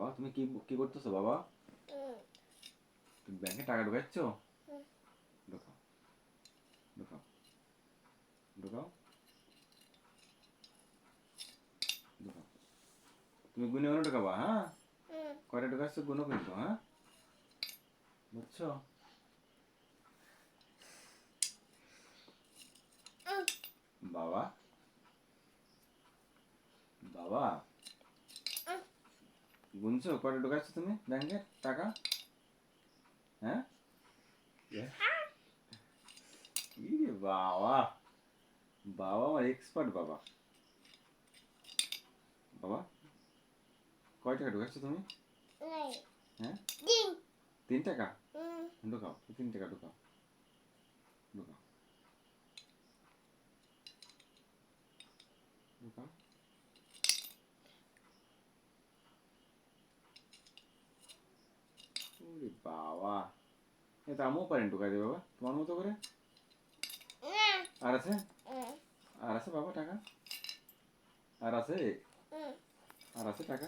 বাবা তুমি কি কি করতেছো বাবা? তুমি ব্যাংকে টাকা ঢুকাচ্ছ? ঢুকাও, ঢুকাও, ঢুকাও, ঢুকাও। তুমি গুনে গুনে ঢুকাবা, হ্যাঁ? কয়টা ঢুকাচ্ছ গুনো কিন্তু, হ্যাঁ? বুঝছো? বাবা, বাবা, গুনছো কয়টা ঢুকাচ্ছ তুমি ব্যাংকে টাকা? হ্যাঁ? ইরে বাবা, বাবা আমার এক্সপার্ট বাবা। বাবা কয় টাকা ঢুকাচ্ছ তুমি? হ্যাঁ? 3 টাকা? ঢুকাও, 3 টাকা ঢুকাও, ঢুকাও, ঢুকাও। ওরে বাবা, এটা আমিও পারেন ঢুকাই দেবে বাবা তোমার মতো করে। আর আছে? আর আছে বাবা টাকা? আর আছে? আর আছে টাকা?